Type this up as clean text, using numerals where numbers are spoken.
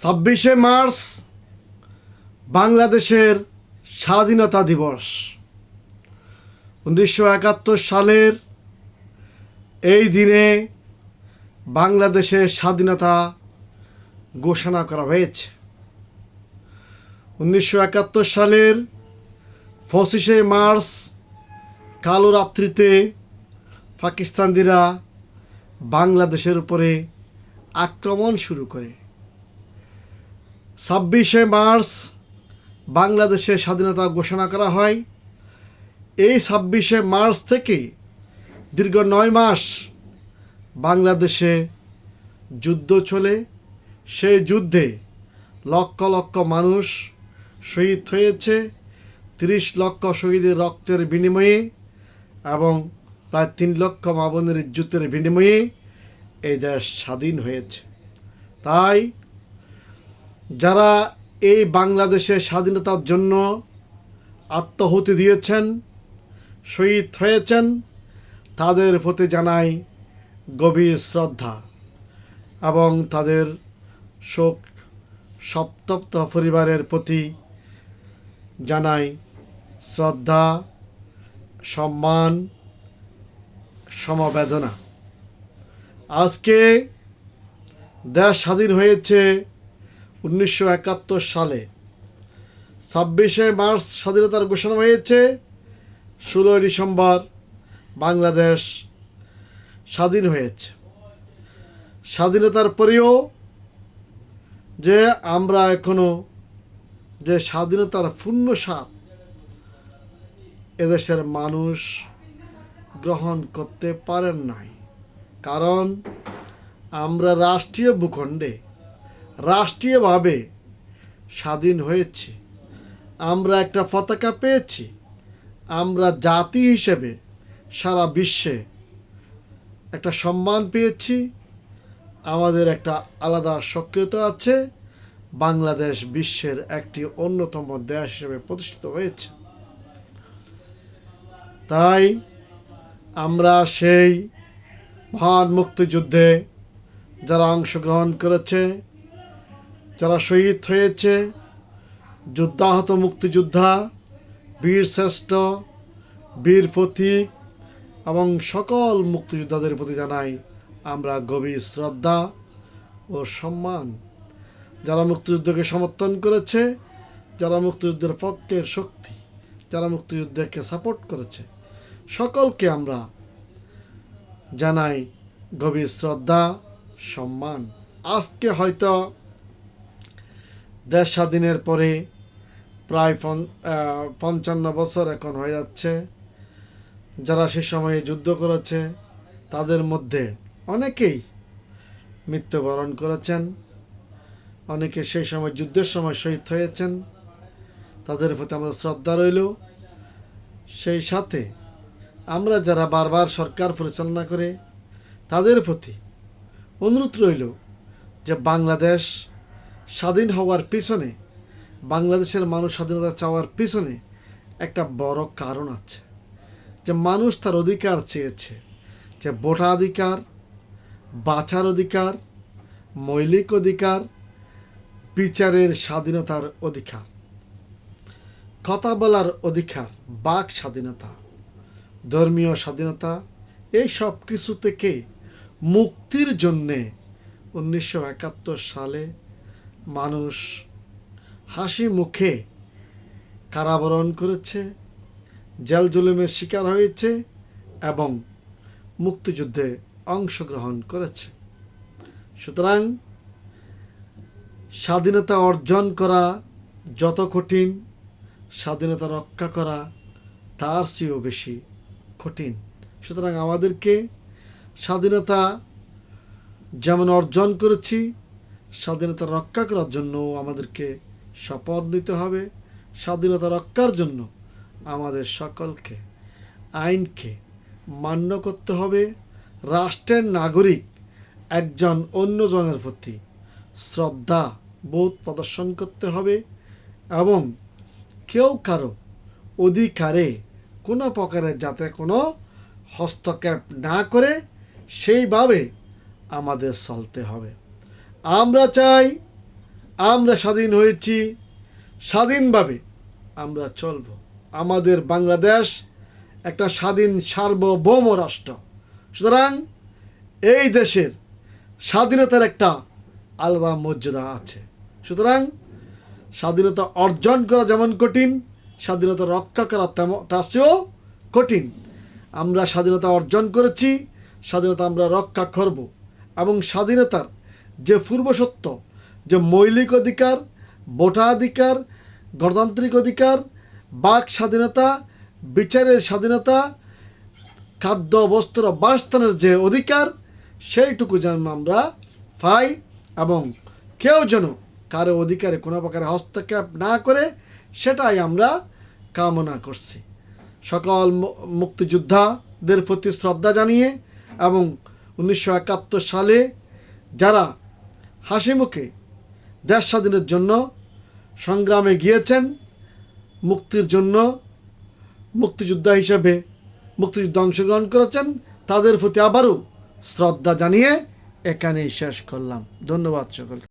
26শে March বাংলাদেশের স্বাধীনতা দিবস। 1971 সালের এই দিনে বাংলাদেশের স্বাধীনতা ঘোষণা করা হয়েছে। 1971 সালের 25শে মার্চ কালো রাত্রিতে পাকিস্তানিরা বাংলাদেশের উপরে আক্রমণ শুরু করে। 26শে মার্চ বাংলাদেশের স্বাধীনতা ঘোষণা করা হয়। এই 26শে মার্চ থেকে দীর্ঘ 9 মাস বাংলাদেশে যুদ্ধ চলে। সেই যুদ্ধে লক্ষ লক্ষ মানুষ শহীদ হয়েছে। 30 লক্ষ শহীদের রক্তের বিনিময়ে এবং প্রায় 3 লক্ষ মা বোনের ইজ্জতের বিনিময়ে এই দেশ স্বাধীন হয়েছে। তাই যারা এই বাংলাদেশের স্বাধীনতার জন্য আত্মাহুতি দিয়েছেন, শহীদ হয়েছেন, তাদের প্রতি জানাই গভীর শ্রদ্ধা এবং তাদের শোক সন্তপ্ত পরিবারের প্রতি জানাই শ্রদ্ধা, সম্মান, সমবেদনা। আজকে দেশ স্বাধীন হয়েছে 1971 সালে। 26শে মার্চ স্বাধীনতার ঘোষণা হয়েছে। 16 ডিসেম্বর বাংলাদেশ স্বাধীন হয়েছে। স্বাধীনতার পরেও যে আমরা এখনো যে স্বাধীনতার পূর্ণ স্বাদ এদেশের মানুষ গ্রহণ করতে পারেন নাই। কারণ আমরা রাষ্ট্রীয় ভূখণ্ডে রাষ্ট্রীয়ভাবে স্বাধীন হয়েছি। আমরা একটা পতাকা পেয়েছি। আমরা জাতি হিসেবে সারা বিশ্বে একটা সম্মান পেয়েছি। আমাদের একটা আলাদা সক্রিয়তা আছে। বাংলাদেশ বিশ্বের একটি অন্যতম দেশ হিসেবে প্রতিষ্ঠিত হয়েছে। তাই আমরা সেই মহান মুক্তিযুদ্ধে যারা অংশগ্রহণ করেছে, যারা শহীদ হয়েছে, যুদ্ধাহত মুক্তিযোদ্ধা, বীর শ্রেষ্ঠ, বীর প্রতীক এবং সকল মুক্তিযোদ্ধাদের প্রতি জানাই আমরা গভীর শ্রদ্ধা ও সম্মান। যারা মুক্তিযুদ্ধকে সমর্থন করেছে, যারা মুক্তিযুদ্ধের পক্ষের শক্তি, যারা মুক্তিযুদ্ধকে সাপোর্ট করেছে, সকলকে আমরা জানাই গভীর শ্রদ্ধা, সম্মান। আজকে হয়তো দেশ স্বাধীনের পরে প্রায় 55 বছর এখন হয়ে যাচ্ছে। যারা সে সময়ে যুদ্ধ করেছে তাদের মধ্যে অনেকেই মৃত্যুবরণ করেছেন, অনেকে সেই সময় যুদ্ধের সময় শহীদ হয়েছেন। তাদের প্রতি আমাদের শ্রদ্ধা রইল। সেই সাথে আমরা যারা বারবার সরকার পরিচালনা করে তাদের প্রতি অনুরোধ রইল যে বাংলাদেশ স্বাধীন হওয়ার পিছনে, বাংলাদেশের মানুষ স্বাধীনতা চাওয়ার পিছনে একটা বড় কারণ আছে। যে মানুষ তার অধিকার চেয়েছে, যে ভোটাধিকার, বাঁচার অধিকার, মৌলিক অধিকার, বিচারের স্বাধীনতার অধিকার, কথা বলার অধিকার, বাক স্বাধীনতা, ধর্মীয় স্বাধীনতা, এই সব কিছু থেকে মুক্তির জন্যে 1971 সালে মানুষ হাসি মুখে কারাবরণ করেছে, জেল জুলুমের শিকার হয়েছে এবং মুক্তিযুদ্ধে অংশগ্রহণ করেছে। সুতরাং স্বাধীনতা অর্জন করা যত কঠিন, স্বাধীনতা রক্ষা করা তার চেয়েও বেশি কঠিন। সুতরাং আমাদেরকে স্বাধীনতা যেমন অর্জন করেছি, স্বাধীনতা রক্ষা করার জন্য আমাদেরকে শপথ নিতে হবে। স্বাধীনতা রক্ষার জন্য আমাদের সকলকে আইনকে মান্য করতে হবে। রাষ্ট্রের নাগরিক একজন অন্যজনের প্রতি শ্রদ্ধা বোধ প্রদর্শন করতে হবে এবং কেউ কারো অধিকারে কোনো প্রকারের যাতে কোনো হস্তক্ষেপ না করে সেইভাবে আমাদের চলতে হবে। আমরা চাই আমরা স্বাধীন হয়েছি, স্বাধীনভাবে আমরা চলব। আমাদের বাংলাদেশ একটা স্বাধীন সার্বভৌম রাষ্ট্র। সুতরাং এই দেশের স্বাধীনতার একটা আলাদা মর্যাদা আছে। সুতরাং স্বাধীনতা অর্জন করা যেমন কঠিন, স্বাধীনতা রক্ষা করা তার চেয়েও কঠিন। আমরা স্বাধীনতা অর্জন করেছি, স্বাধীনতা আমরা রক্ষা করব। এবং স্বাধীনতার যে পূর্বসত্য, যে মৌলিক অধিকার, ভোটাধিকার, গণতান্ত্রিক অধিকার, বাক স্বাধীনতা, বিচারের স্বাধীনতা, খাদ্য বস্ত্র বাসস্থানের যে অধিকার, সেইটুকু যেন আমরা পাই এবং কেউ যেন কারো অধিকারে কোনো প্রকার হস্তক্ষেপ না করে, সেটাই আমরা কামনা করছি। সকল মুক্তিযোদ্ধাদের প্রতি শ্রদ্ধা জানিয়ে এবং 1971 সালে যারা হাসি মুখে দেশ স্বাধীনের জন্য সংগ্রামে গিয়েছেন, মুক্তির জন্য মুক্তিযোদ্ধা হিসেবে মুক্তিযুদ্ধে অংশগ্রহণ করেছেন, তাদের প্রতি আবারও শ্রদ্ধা জানিয়ে এখানেই শেষ করলাম। ধন্যবাদ সকলকে।